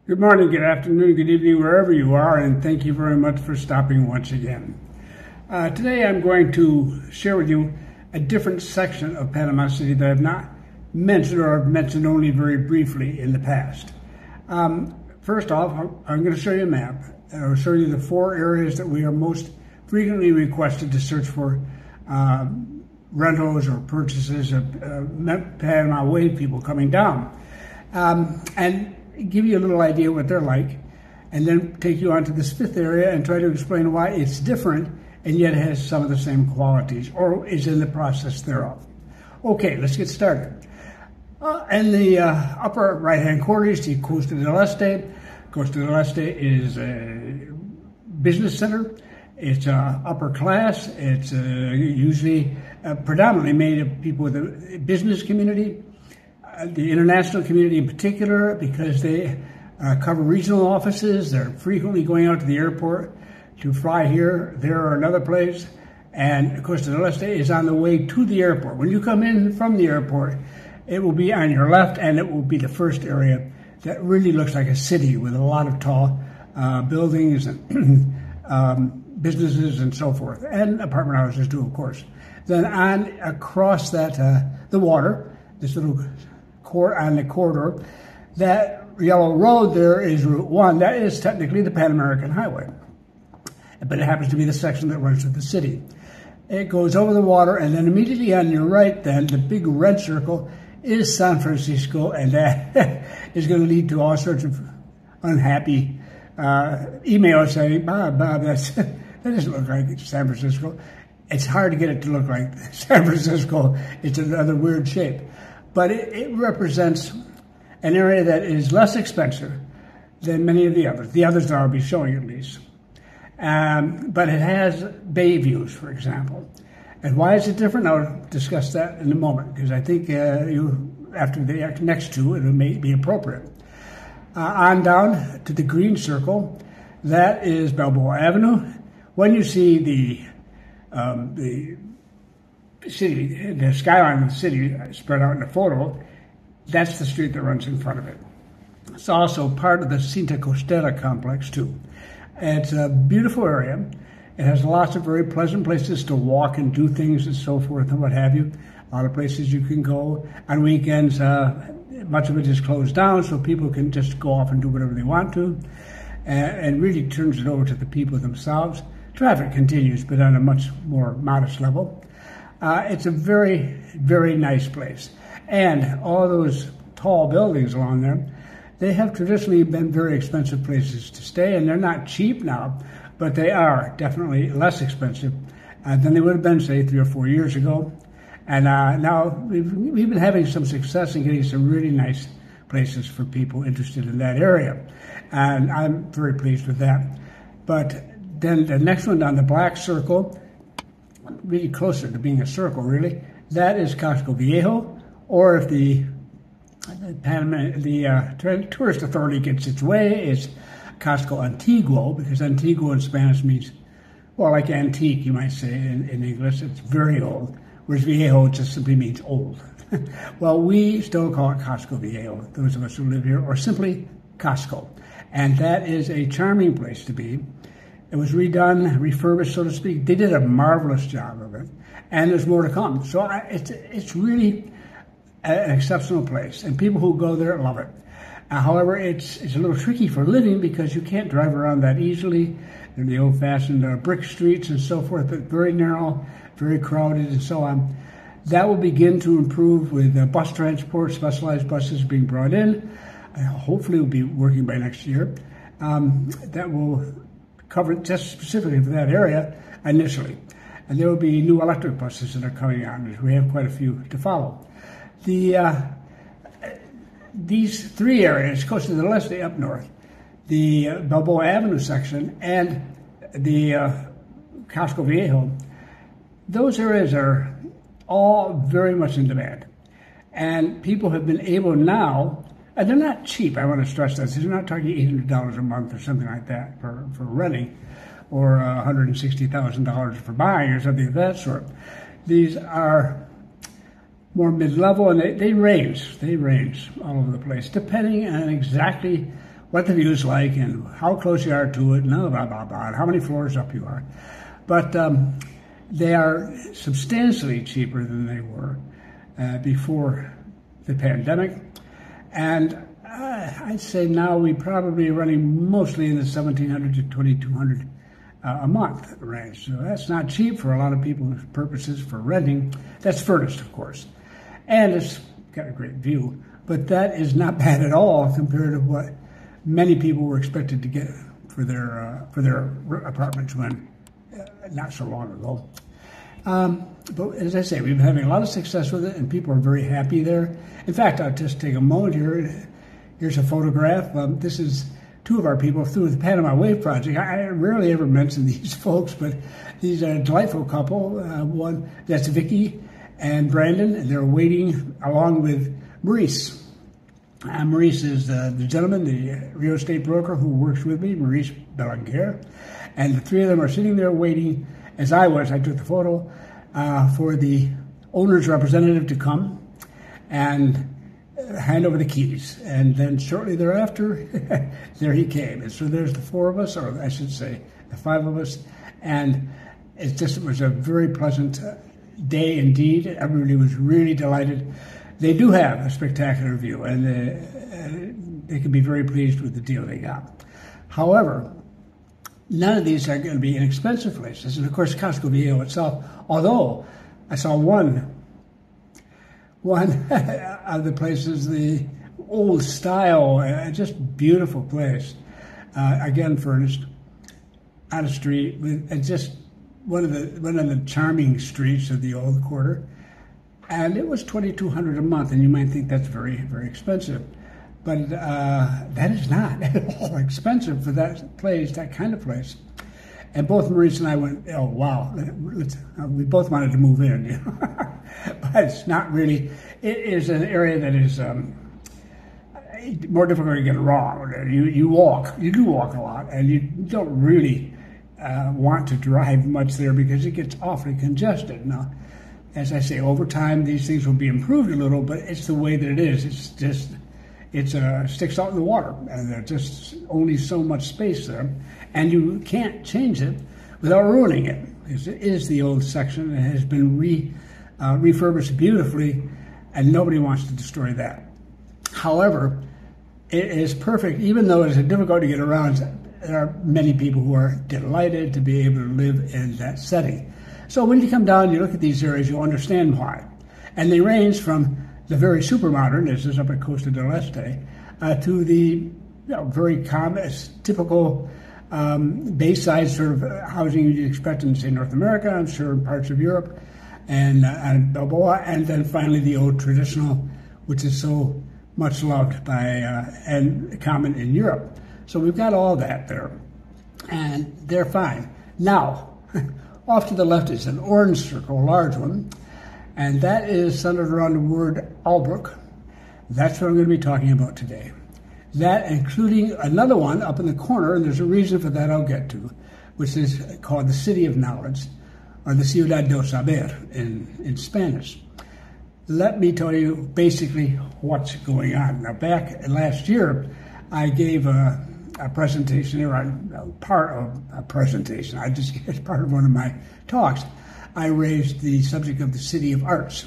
Good morning, good afternoon, good evening, wherever you are, and thank you very much for stopping once again. Today I'm going to share with you a different section of Panama City that I've not mentioned or I've mentioned only very briefly in the past. First off, I'm going to show you a map. I'll show you the 4 areas that we are most frequently requested to search for rentals or purchases of Panama Wave people coming down. And give you a little idea what they're like, and then take you on to this 5th area and try to explain why it's different and yet has some of the same qualities or is in the process thereof. Okay, let's get started. In the upper right-hand corner, you see Costa del Este. Costa del Este is a business center. It's upper class. It's usually predominantly made of people with a business community. The international community in particular, because they cover regional offices. They're frequently going out to the airport to fly here, there, or another place. And Costa del Este is on the way to the airport. When you come in from the airport, it will be on your left, and it will be the first area that really looks like a city with a lot of tall buildings and businesses and so forth, and apartment houses too, of course. Then on across that the water, this little on the corridor, that yellow road there is Route 1. That is technically the Pan American Highway, but it happens to be the section that runs through the city. It goes over the water, and then immediately on your right, then the big red circle is San Francisco, and that is going to lead to all sorts of unhappy emails saying, Bob, that doesn't look like San Francisco. It's hard to get it to look like San Francisco. It's another weird shape. But it represents an area that is less expensive than many of the others. The others that I'll be showing at least. But it has bay views, for example. And why is it different? I'll discuss that in a moment, because I think after the next two, it may be appropriate. On down to the green circle, that is Balboa Avenue. When you see the city, the skyline of the city spread out in the photo, that's the street that runs in front of it. It's also part of the Cinta Costera complex too. It's a beautiful area. It has lots of very pleasant places to walk and do things and so forth and what have you. A lot of places you can go. On weekends, much of it is closed down, so people can just go off and do whatever they want to, and really turns it over to the people themselves. Traffic continues, but on a much more modest level. It's a very, very nice place. And all those tall buildings along there, they have traditionally been very expensive places to stay, and they're not cheap now, but they are definitely less expensive than they would have been, say, 3 or 4 years ago. And now we've been having some success in getting some really nice places for people interested in that area. And I'm very pleased with that. But then the next one on the black circle, really closer to being a circle, really, that is Casco Viejo, or if the tourist authority gets its way, it's Casco Antiguo, because Antiguo in Spanish means, well, like antique, you might say in English. It's very old, whereas Viejo just simply means old. Well, we still call it Casco Viejo, those of us who live here, or simply Casco. And that is a charming place to be. It was redone, refurbished, so to speak. They did a marvelous job of it, and there's more to come. So it's really an exceptional place, and people who go there love it. However, it's a little tricky for living because you can't drive around that easily. They're the old-fashioned brick streets and so forth, but very narrow, very crowded, and so on. That will begin to improve with bus transport, specialized buses being brought in. Hopefully, will be working by next year. That will cover just specifically for that area initially. And there will be new electric buses that are coming on. We have quite a few to follow. These 3 areas, Costa del Este up north, the Balboa Avenue section, and the Casco Viejo, those areas are all very much in demand. And people have been able now, and they're not cheap, I want to stress that. They're not talking $800 a month or something like that for renting, or $160,000 for buying or something of that sort. These are more mid-level, and they range all over the place, depending on exactly what the view is like and how close you are to it, and blah, blah, blah, and how many floors up you are. But they are substantially cheaper than they were before the pandemic. And I'd say now we probably are running mostly in the $1,700 to $2,200 a month range. So that's not cheap for a lot of people's purposes for renting. That's furnished, of course. And it's got a great view. But that is not bad at all compared to what many people were expected to get for their apartments when not so long ago. But as I say, we've been having a lot of success with it, and people are very happy there. In fact, I'll just take a moment here. Here's a photograph. This is two of our people through the Panama Wave Project. I rarely ever mention these folks, but these are a delightful couple. One, that's Vicky and Brandon, and they're waiting along with Maurice. Maurice is the gentleman, the real estate broker who works with me, Maurice Bellanger. And the three of them are sitting there waiting, as I was. I took the photo for the owner's representative to come and hand over the keys. And then shortly thereafter, there he came. And so there's the four of us, or I should say the five of us. And it was a very pleasant day indeed. Everybody was really delighted. They do have a spectacular view, and they can be very pleased with the deal they got. However, none of these are going to be inexpensive places. And of course, Casco Viejo itself, although I saw one of the places, the old style, just beautiful place, again furnished, on a street, and just one of the charming streets of the old quarter. And it was $2,200 a month, and you might think that's very, very expensive. But that is not at all expensive for that place, that kind of place. And both Maurice and I went, oh, wow, we both wanted to move in. You know? But it's not really, it is an area that is more difficult to get wrong. You do walk a lot, and you don't really want to drive much there because it gets awfully congested. Now, as I say, over time, these things will be improved a little, but it's the way that it is. It's just, it sticks out in the water, and there's just only so much space there, and you can't change it without ruining it, because it is the old section. It has been refurbished beautifully, and nobody wants to destroy that. However, it is perfect, even though it's difficult to get around. There are many people who are delighted to be able to live in that setting. So when you come down, you look at these areas, you'll understand why. And they range from the very super modern, this is up at Costa del Este, to the very common, typical Bayside sort of housing you'd expect in, say, North America, I'm sure in parts of Europe, and Balboa, and then finally the old traditional, which is so much loved by and common in Europe. So we've got all that there, and they're fine. Now, off to the left is an orange circle, a large one, and that is centered around the word Albrook. That's what I'm going to be talking about today. That, including another one up in the corner, and there's a reason for that I'll get to, which is called the City of Knowledge, or the Ciudad del Saber in Spanish. Let me tell you basically what's going on. Now, back last year, I gave a presentation, or part of a presentation. It's part of one of my talks. I raised the subject of the City of Arts.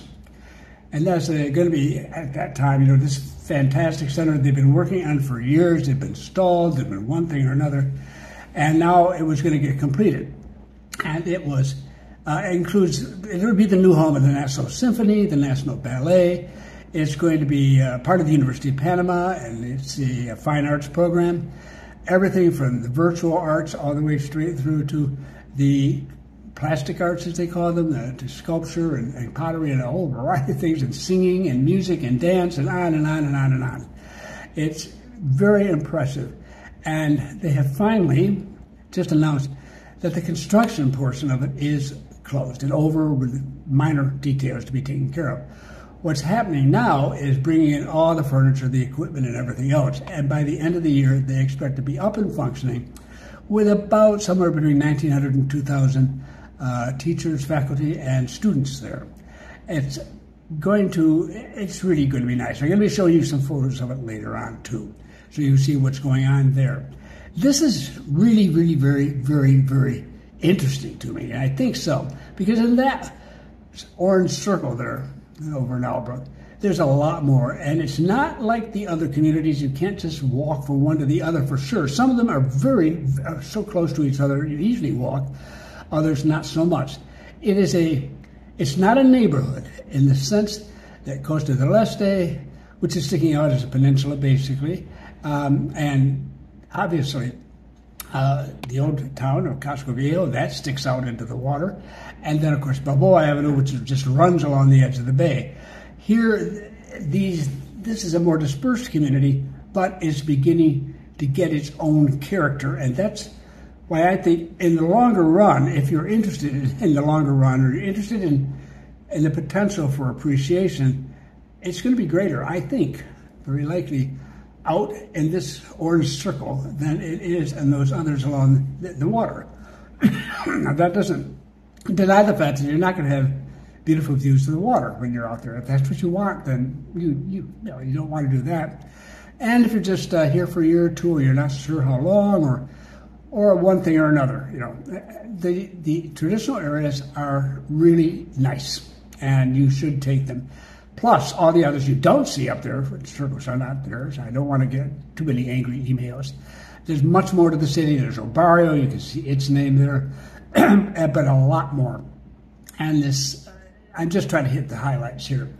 And that's going to be, at that time, this fantastic center they've been working on for years. They've been stalled, they've been one thing or another. And now it was going to get completed. And it was, it would be the new home of the National Symphony, the National Ballet. It's going to be part of the University of Panama, and it's the fine arts program. Everything from the virtual arts all the way straight through to the plastic arts, as they call them, to sculpture and pottery and a whole variety of things, and singing and music and dance and on and on and on and on. It's very impressive. And they have finally just announced that the construction portion of it is closed and over with minor details to be taken care of. What's happening now is bringing in all the furniture, the equipment, and everything else. And by the end of the year, they expect to be up and functioning with about somewhere between 1,900 and 2,000 teachers, faculty, and students there. It's really going to be nice. I'm going to be showing you some photos of it later on, too. so you see what's going on there. This is really, really very, very, very interesting to me, and I think so, because in that orange circle there over in Albrook, there's a lot more, and it's not like the other communities. You can't just walk from one to the other for sure. Some of them are so close to each other you easily walk, others not so much. It's not a neighborhood in the sense that Costa del Este, which is sticking out as a peninsula basically, and obviously the old town of Casco Viejo, that sticks out into the water, and then of course Balboa Avenue, which just runs along the edge of the bay. Here, this is a more dispersed community, but is beginning to get its own character, and that's why I think in the longer run, if you're interested in the longer run, or you're interested in the potential for appreciation, it's going to be greater, I think, very likely, out in this orange circle than it is in those others along the water. Now, that doesn't deny the fact that you're not going to have beautiful views of the water when you're out there. If that's what you want, then you don't want to do that. And if you're just here for a year or two, or you're not sure how long, or one thing or another, the traditional areas are really nice, and you should take them. Plus, all the others you don't see up there, the circles are not there, so I don't want to get too many angry emails. There's much more to the city. There's El Barrio, you can see its name there, but a lot more. And this, I'm just trying to hit the highlights here.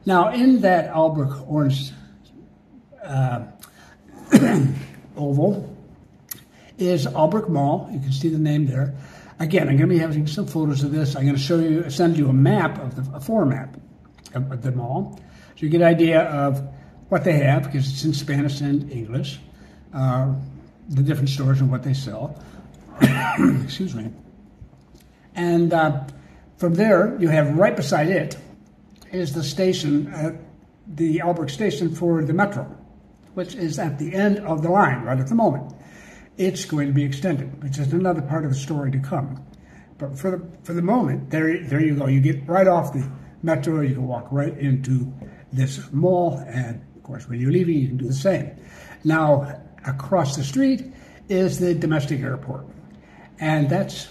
Now, in that Albrook orange oval is Albrook Mall. You can see the name there. Again, I'm going to be having some photos of this. I'm going to send you a map of a floor map of the mall, so you get an idea of what they have, because it's in Spanish and English, the different stores and what they sell. Excuse me. And from there, you have right beside it is the station, the Albrook station for the metro, which is at the end of the line right at the moment. It's going to be extended, which is another part of the story to come. But for the moment, there you go. You get right off the metro. You can walk right into this mall, and of course, when you're leaving, you can do the same. Now, across the street is the domestic airport, and that's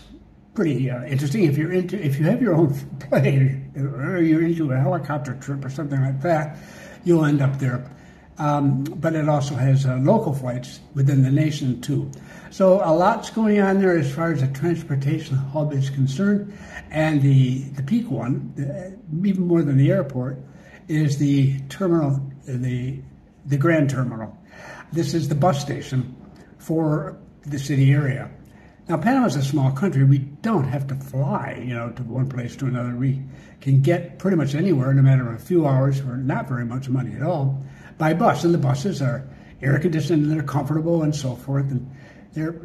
pretty interesting. If you have your own plane, or you're into a helicopter trip or something like that, you'll end up there. But it also has local flights within the nation too. So a lot's going on there as far as the transportation hub is concerned. And the peak one, even more than the airport, is the terminal, the Grand Terminal. This is the bus station for the city area. Now, Panama's a small country. We don't have to fly, to one place to another. We can get pretty much anywhere in a matter of a few hours for not very much money at all by bus. And the buses are air conditioned and they're comfortable and so forth. And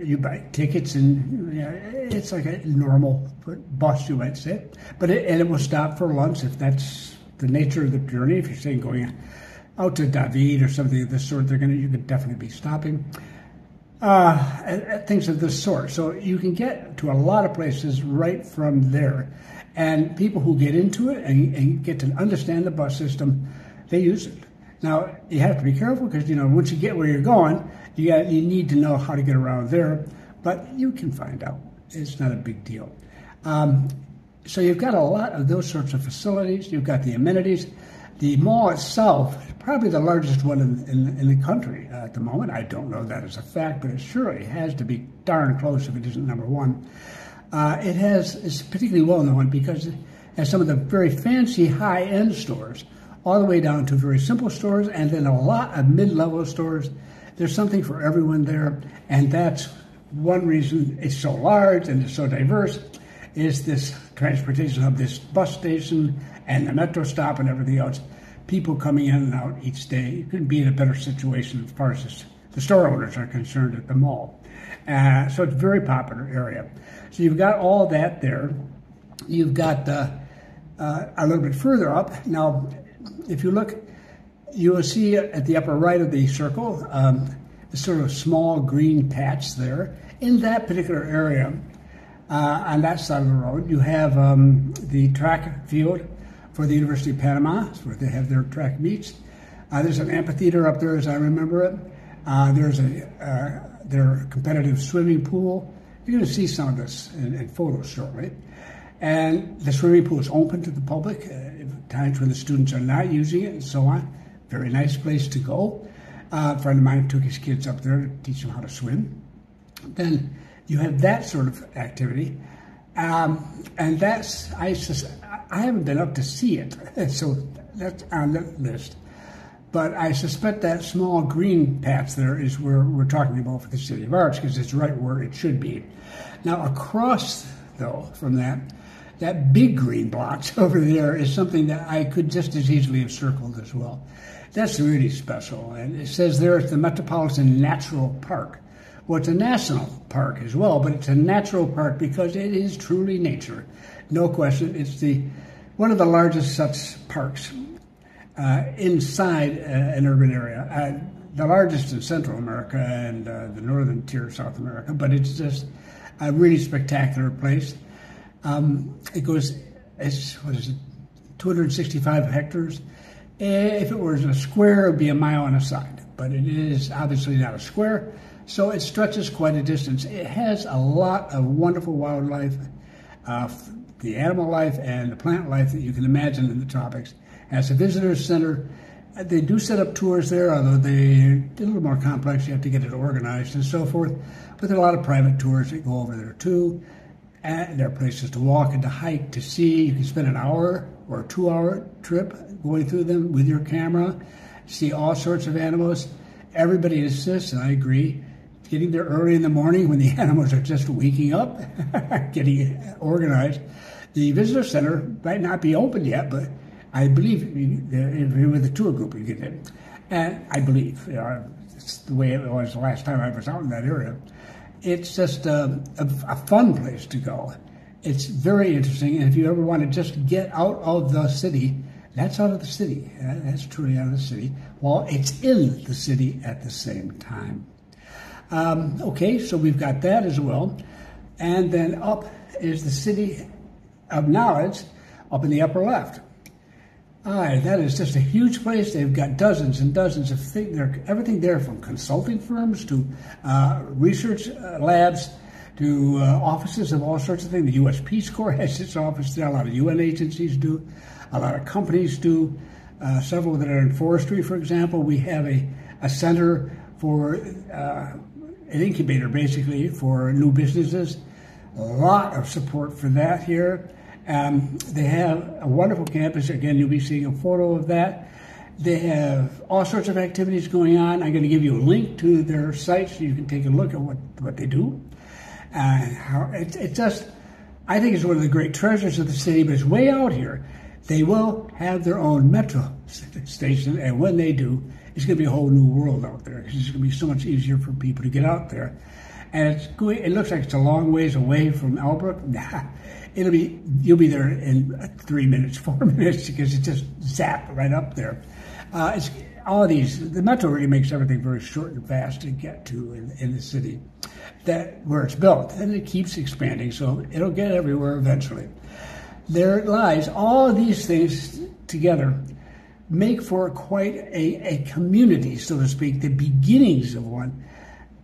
you buy tickets, and it's like a normal bus, you might say. But it will stop for lunch if that's the nature of the journey. If you're saying going out to David or something of this sort, you could definitely be stopping. Things of this sort. So you can get to a lot of places right from there. And people who get into it and get to understand the bus system, they use it. Now, you have to be careful because, once you get where you're going, you need to know how to get around there. But you can find out. It's not a big deal. So you've got a lot of those sorts of facilities. You've got the amenities. The mall itself is probably the largest one in the country at the moment. I don't know that as a fact, but it surely has to be darn close if it isn't number one. It's particularly well known because it has some of the very fancy high-end stores, all the way down to very simple stores, and then a lot of mid-level stores. There's something for everyone there, and that's one reason it's so large and it's so diverse, is this transportation of this bus station and the metro stop and everything else. People coming in and out each day. You couldn't be in a better situation as far as the store owners are concerned at the mall. So it's a very popular area. So you've got all that there. You've got a little bit further up. Now, if you look, you will see at the upper right of the circle, the sort of small green patch there. In that particular area, on that side of the road, you have the track field for the University of Panama, where they have their track meets. There's an amphitheater up there, as I remember it. There's their competitive swimming pool. You're going to see some of this in photos shortly. And the swimming pool is open to the public at times when the students are not using it and so on. Very nice place to go. A friend of mine took his kids up there to teach them how to swim. Then you have that sort of activity. And that's, I haven't been up to see it, so that's on the list. But I suspect that small green patch there is where we're talking about for the City of Arts, because it's right where it should be. Now across, though, from that big green blotch over there is something that I could just as easily have circled as well. That's really special, and it says there it's the Metropolitan Natural Park. Well, it's a national park as well, but it's a natural park because it is truly nature. No question, it's one of the largest such parks inside an urban area. The largest in Central America and the northern tier of South America, but it's just a really spectacular place. It's 265 hectares. If it was a square, it would be a mile on a side, but it is obviously not a square, so it stretches quite a distance. It has a lot of wonderful wildlife, the animal life and the plant life that you can imagine in the tropics. As a visitor center, they do set up tours there, although they're a little more complex. You have to get it organized and so forth, but there are a lot of private tours that go over there too. And there are places to walk and to hike, to see. You can spend an hour or a 2-hour trip going through them with your camera, see all sorts of animals. Everybody insists, and I agree, getting there early in the morning when the animals are just waking up, getting organized. The visitor center might not be open yet, but I believe if you're with a tour group, you get in. And I believe, it's the way it was the last time I was out in that area. It's just a fun place to go. It's very interesting, and if you ever want to just get out of the city, that's out of the city. That's truly out of the city, while it's in the city at the same time. Okay, so we've got that as well. And then up is the City of Knowledge, up in the upper left. That is just a huge place. They've got dozens and dozens of things. Everything there from consulting firms to research labs to offices of all sorts of things. The U.S. Peace Corps has its office there. A lot of UN agencies do. A lot of companies do. Several that are in forestry, for example. We have a center for an incubator, basically, for new businesses. A lot of support for that here. They have a wonderful campus. Again, you'll be seeing a photo of that. They have all sorts of activities going on. I'm going to give you a link to their site so you can take a look at what they do. It just, I think it's one of the great treasures of the city, but it's way out here. They will have their own metro station, and when they do, it's going to be a whole new world out there because it's going to be so much easier for people to get out there. And it looks like it's a long ways away from Albrook. Nah, you'll be there in 3 minutes, 4 minutes, because it's just zap right up there. It's all these. The metro really makes everything very short and fast to get to in the city, where it's built, and it keeps expanding, so it'll get everywhere eventually. There lies all these things together make for quite a community, so to speak, the beginnings of one.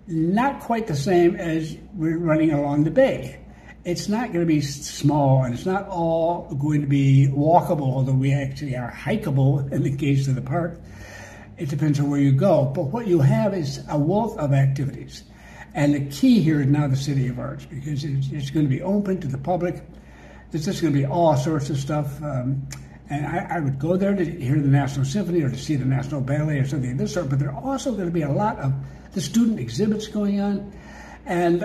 Not quite the same as we're running along the bay. It's not going to be small, and it's not all going to be walkable, although we actually are hikeable in the case of the park. It depends on where you go. But what you have is a wealth of activities. And the key here is now the City of Arts, because it's going to be open to the public. There's just going to be all sorts of stuff. And I would go there to hear the National Symphony or to see the National Ballet or something of this sort, but there are also going to be a lot of the student exhibits going on. And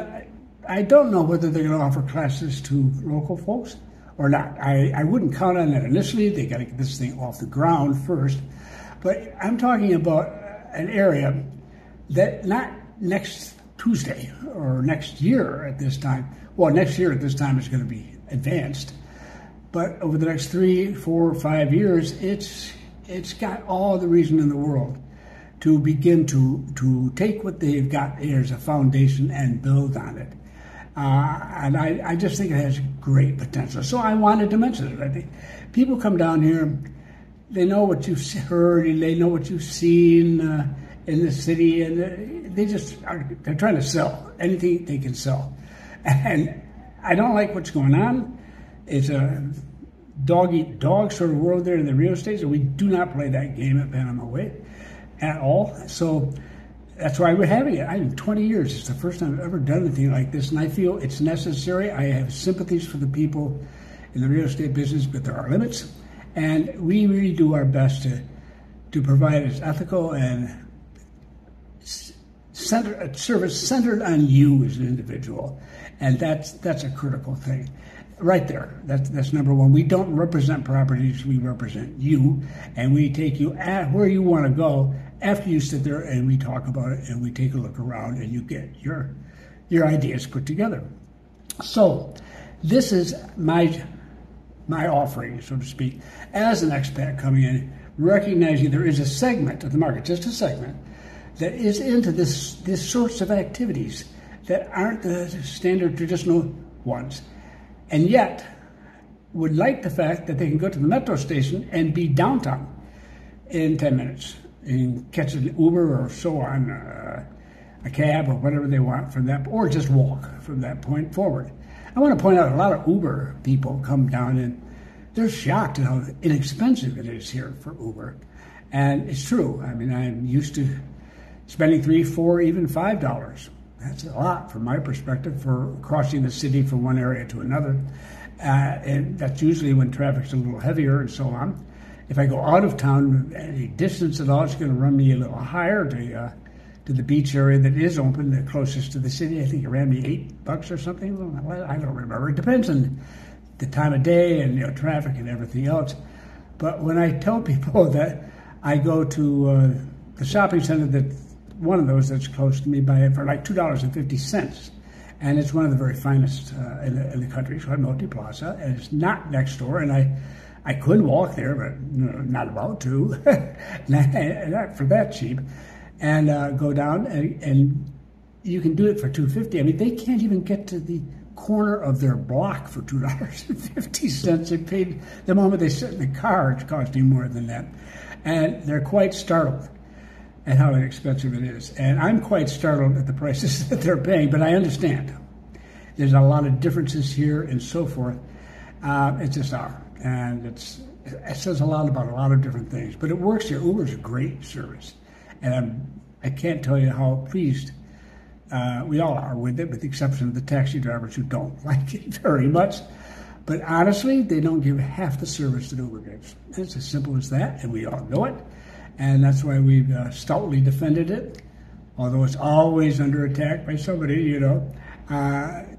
I don't know whether they're going to offer classes to local folks or not. I wouldn't count on that initially. They got to get this thing off the ground first. But I'm talking about an area that not next Tuesday or next year at this time. Well, next year at this time is going to be advanced. But over the next 3, 4, 5 years, it's got all the reason in the world to begin to take what they've got here as a foundation and build on it. And I just think it has great potential. So I wanted to mention it. I think people come down here, they know what you've heard, they know what you've seen. in the city, and they're trying to sell anything they can sell. And I don't like what's going on. It's a dog-eat-dog sort of world there in the real estate, so we do not play that game at Panama Way at all. So that's why we're having it. In 20 years, it's the first time I've ever done anything like this, and I feel it's necessary. I have sympathies for the people in the real estate business, but there are limits, and we really do our best to provide as ethical and a service centered on you as an individual, and that's a critical thing. Right there, that's number one. We don't represent properties, we represent you, and we take you at where you want to go after you sit there and we talk about it and we take a look around and you get your ideas put together. So this is my offering, so to speak, as an expat coming in, recognizing there is a segment of the market, just a segment, that is into this sorts of activities that aren't the standard traditional ones, and yet would like the fact that they can go to the metro station and be downtown in 10 minutes and catch an Uber or so on, a cab or whatever they want from that, or just walk from that point forward. I want to point out a lot of Uber people come down and they're shocked at how inexpensive it is here for Uber. And it's true. I mean, I'm used to spending $3, $4, even $5. That's a lot from my perspective for crossing the city from one area to another. And that's usually when traffic's a little heavier and so on. If I go out of town, any distance at all, it's going to run me a little higher to the beach area that is open, the closest to the city. I think it ran me $8 or something. Well, I don't remember. It depends on the time of day and traffic and everything else. But when I tell people that I go to the shopping center that one of those that's close to me for like $2.50, and it's one of the very finest in the country. It's called Multiplaza, and it's not next door. And I could walk there, but not about to, not for that cheap, and go down and you can do it for $2.50. I mean, they can't even get to the corner of their block for $2.50. They paid the moment they sit in the car, it's costing more than that, and they're quite startled at how inexpensive it is. And I'm quite startled at the prices that they're paying, but I understand. There's a lot of differences here and so forth. It's just our, and it says a lot about a lot of different things, but it works here. Uber's a great service, and I can't tell you how pleased we all are with it, with the exception of the taxi drivers who don't like it very much. But honestly, they don't give half the service that Uber gives. It's as simple as that, and we all know it. And that's why we've stoutly defended it, although it's always under attack by somebody,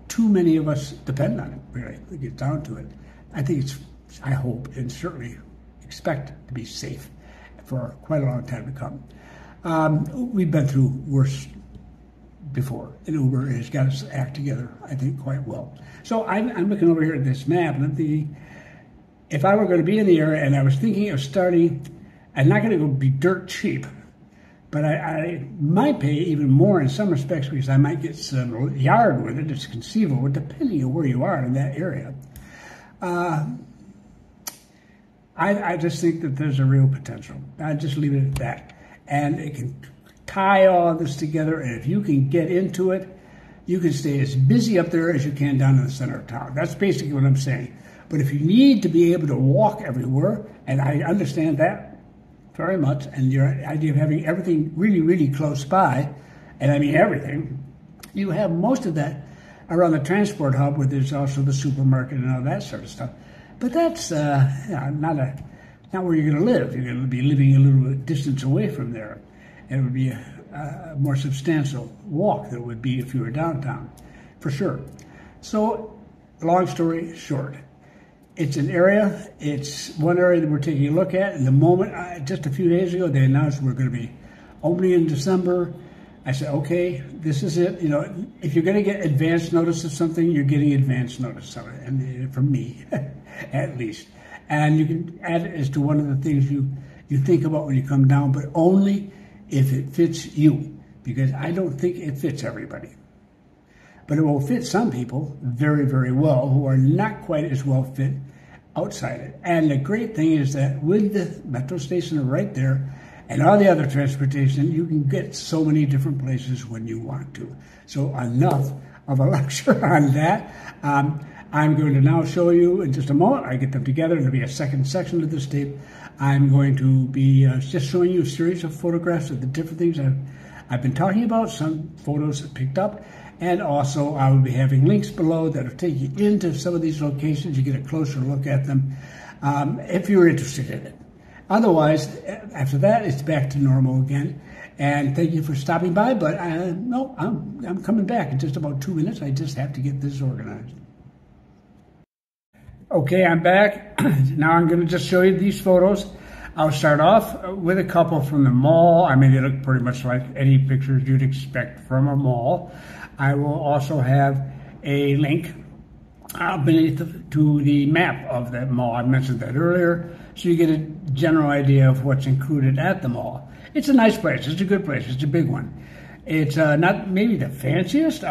Too many of us depend on it, really, to get down to it. I hope, and certainly expect to be safe for quite a long time to come. We've been through worse before, and Uber has got its act together, I think, quite well. So I'm looking over here at this map, and I'm thinking, if I were going to be in the area, and I was thinking of starting, I'm not going to go be dirt cheap, but I might pay even more in some respects because I might get some yard with it. It's conceivable, depending on where you are in that area. I just think that there's a real potential. I just leave it at that. And it can tie all of this together, and if you can get into it, you can stay as busy up there as you can down in the center of town. That's basically what I'm saying. But if you need to be able to walk everywhere, and I understand that very much, and your idea of having everything really, really close by, and I mean everything, you have most of that around the transport hub where there's also the supermarket and all that sort of stuff. But that's not where you're going to live. You're going to be living a little distance away from there. And it would be a more substantial walk than it would be if you were downtown, for sure. So, long story short, it's an area, it's one area that we're taking a look at. And the moment, just a few days ago, they announced we're going to be opening in December. I said, okay, this is it. If you're going to get advance notice of something, you're getting advance notice of it, and from me, at least. And you can add it as to one of the things you think about when you come down, but only if it fits you, because I don't think it fits everybody. But it will fit some people very, very well who are not quite as well fit outside it. And the great thing is that with the metro station right there, and all the other transportation, you can get so many different places when you want to. So enough of a lecture on that. I'm going to now show you in just a moment. I get them together. There'll be a second section of this tape. I'm going to be just showing you a series of photographs of the different things I've been talking about, some photos picked up, and also I will be having links below that will take you into some of these locations. You get a closer look at them if you're interested in it. Otherwise, after that, it's back to normal again. And thank you for stopping by, but no, I'm coming back in just about 2 minutes. I just have to get this organized. Okay, I'm back. Now I'm going to just show you these photos. I'll start off with a couple from the mall. I mean, they look pretty much like any pictures you'd expect from a mall. I will also have a link beneath to the map of that mall. I mentioned that earlier, so you get a general idea of what's included at the mall. It's a nice place. It's a good place. It's a big one. It's not maybe the fanciest.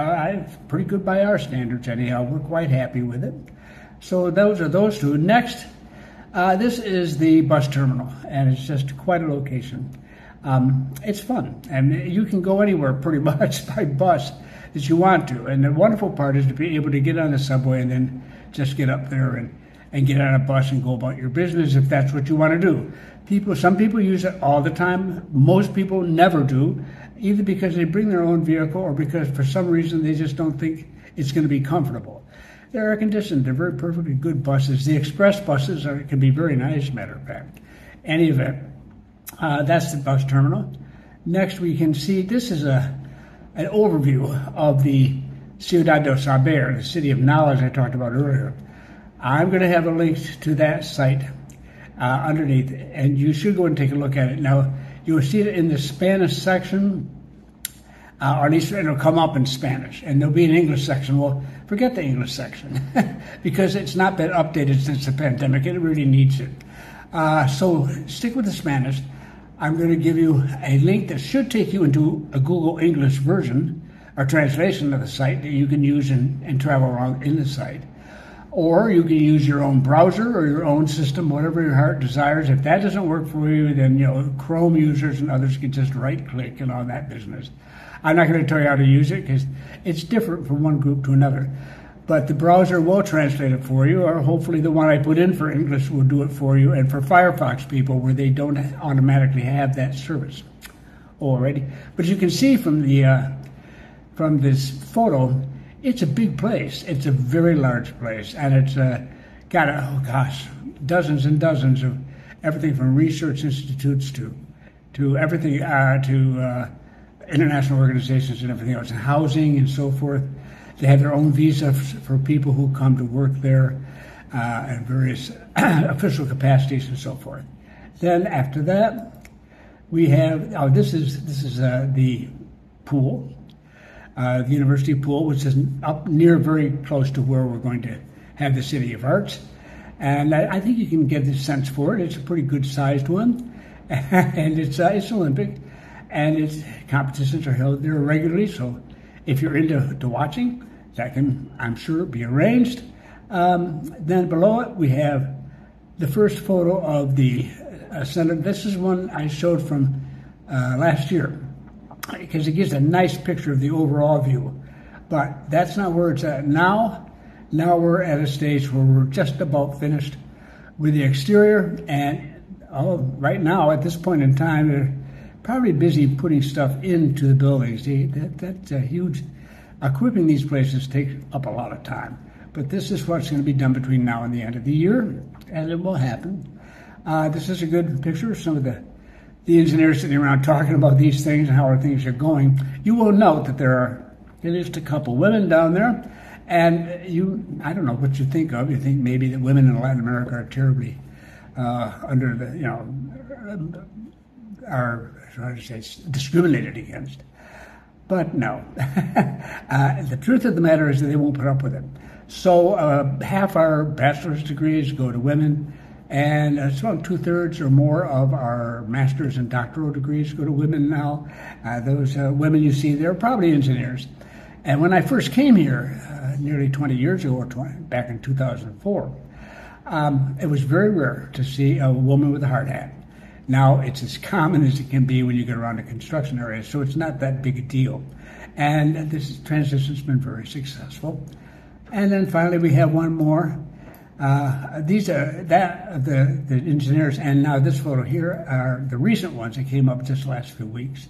Pretty good by our standards anyhow. We're quite happy with it. So those are those two. Next, this is the bus terminal, and it's just quite a location. It's fun, and you can go anywhere pretty much by bus that you want to. And the wonderful part is to be able to get on the subway and then just get up there and get on a bus and go about your business if that's what you want to do. Some people use it all the time. Most people never do, either because they bring their own vehicle or because for some reason they just don't think it's going to be comfortable. They're air conditioned. They're very perfectly good buses. The express buses can be very nice, matter of fact. Any event, that's the bus terminal. Next, we can see this is an overview of the Ciudad del Saber, the city of knowledge I talked about earlier. I'm going to have a link to that site underneath, and you should go and take a look at it. Now, you will see it in the Spanish section, or at least it'll come up in Spanish, and there'll be an English section. Well, forget the English section, because it's not been updated since the pandemic, and it really needs it. So stick with the Spanish. I'm going to give you a link that should take you into a Google English version or translation of the site that you can use and travel around in the site. Or you can use your own browser or your own system, whatever your heart desires. If that doesn't work for you, then Chrome users and others can just right-click and all that business. I'm not going to tell you how to use it because it's different from one group to another. But the browser will translate it for you, or hopefully the one I put in for English will do it for you, and for Firefox people where they don't automatically have that service already. But you can see from this photo, it's a big place. It's a very large place, and it's got dozens and dozens of everything from research institutes to everything to international organizations and everything else, and housing and so forth. They have their own visa for people who come to work there in various official capacities and so forth. Then after that, we have this is the pool, the university pool, which is up near very close to where we're going to have the City of Arts, and I think you can get the sense for it. It's a pretty good sized one, and it's Olympic. And its competitions are held there regularly, so if you're into watching, that can, I'm sure, be arranged. Then below it, we have the first photo of the center. This is one I showed from last year, because it gives a nice picture of the overall view. But that's not where it's at now. Now we're at a stage where we're just about finished with the exterior, and right now, at this point in time, they're probably busy putting stuff into the buildings. That's huge. Equipping these places takes up a lot of time. But this is what's going to be done between now and the end of the year, and it will happen. This is a good picture of some of the engineers sitting around talking about these things and how our things are going. You will note that there are at least a couple women down there, and I don't know what you think of. You think maybe that women in Latin America are terribly under the, are discriminated against. But no. The truth of the matter is that they won't put up with it. So half our bachelor's degrees go to women, and it's about 2/3 or more of our master's and doctoral degrees go to women now. Those women you see there are probably engineers. And when I first came here, nearly 20 years ago, back in 2004, it was very rare to see a woman with a hard hat. Now it's as common as it can be when you get around a construction area, so it's not that big a deal. And this transition's been very successful. And then finally we have one more. These are the engineers, and now this photo here are the recent ones that came up just the last few weeks.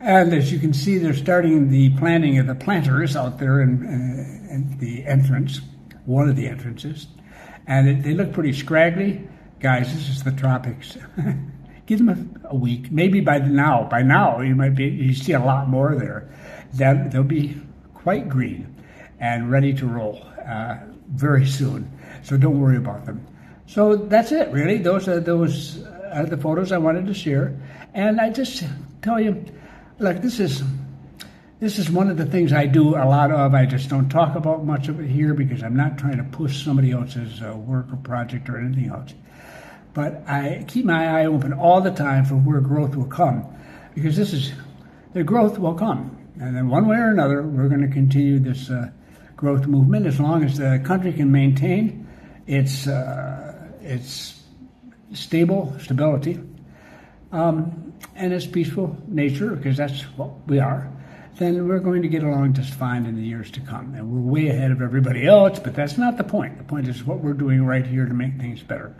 And as you can see, they're starting the planting of the planters out there in the entrance, one of the entrances. And they look pretty scraggly. Guys, this is the tropics. Give them a week. Maybe by now you see a lot more there. They'll be quite green and ready to roll very soon. So don't worry about them. So that's it, really. Those are the photos I wanted to share. And I just tell you, look, this is one of the things I do a lot of. I just don't talk about much of it here because I'm not trying to push somebody else's work or project or anything else. But I keep my eye open all the time for where growth will come, because the growth will come. And then one way or another, we're going to continue this growth movement as long as the country can maintain its stability and its peaceful nature, because that's what we are. Then we're going to get along just fine in the years to come. And we're way ahead of everybody else, but that's not the point. The point is what we're doing right here to make things better.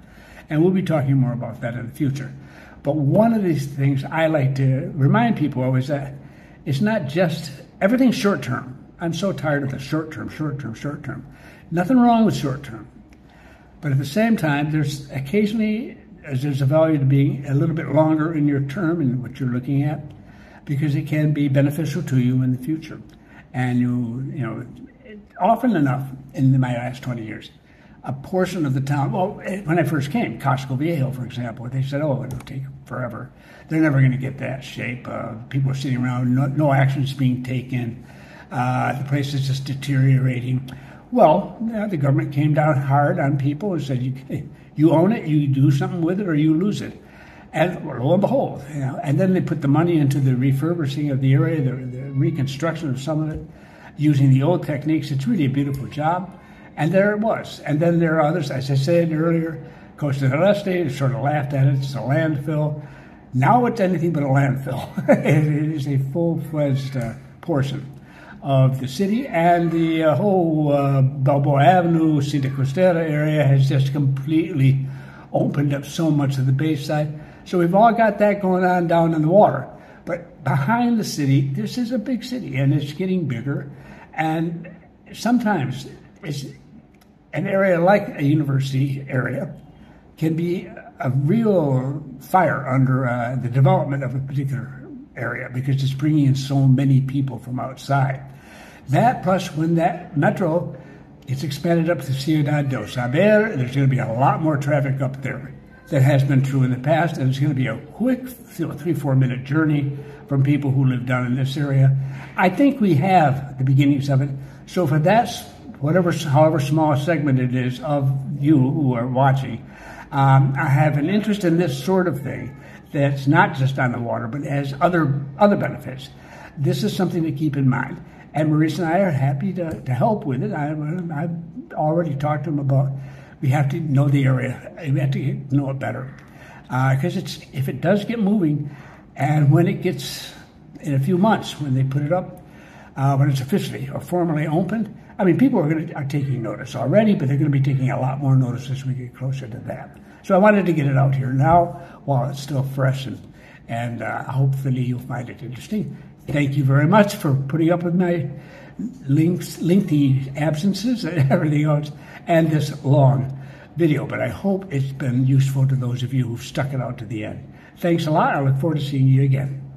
And we'll be talking more about that in the future. But one of these things I like to remind people of is that it's not just everything's short term. I'm so tired of the short term. Nothing wrong with short term. But at the same time, there's occasionally a value to being a little bit longer in your term in what you're looking at, because it can be beneficial to you in the future. And you know, often enough in my last 20 years, a portion of the town, well, when I first came, Casco Viejo, for example, they said, oh, it'll take forever. They're never going to get that shape. People are sitting around, no action's being taken. The place is just deteriorating. Well, the government came down hard on people and said, you own it, you do something with it, or you lose it. And lo and behold, and then they put the money into the refurbishing of the area, the reconstruction of some of it, using the old techniques. It's really a beautiful job. And there it was. And then there are others, as I said earlier, Costa del Este sort of laughed at it. It's a landfill. Now it's anything but a landfill. It is a full-fledged portion of the city, and the whole Balboa Avenue, Santa Costera area has just completely opened up so much of the bayside. So we've all got that going on down in the water. But behind the city, this is a big city, and it's getting bigger. And sometimes an area like a university area can be a real fire under the development of a particular area, because it's bringing in so many people from outside. That plus when that metro gets expanded up to Ciudad del Saber, there's going to be a lot more traffic up there. That has been true in the past, and it's going to be a quick 3-4 minute journey from people who live down in this area. I think we have the beginnings of it. So for that, however small a segment it is of you who are watching, I have an interest in this sort of thing that's not just on the water, but has other benefits. This is something to keep in mind. And Maurice and I are happy to help with it. I've already talked to him about we have to know the area. We have to know it better. Because if it does get moving, and when it gets, in a few months, when they put it up, when it's officially or formally opened, I mean, people are taking notice already, but they're going to be taking a lot more notice as we get closer to that. So I wanted to get it out here now while it's still fresh, and hopefully you'll find it interesting. Thank you very much for putting up with my lengthy absences and everything else, and this long video, but I hope it's been useful to those of you who've stuck it out to the end. Thanks a lot. I look forward to seeing you again.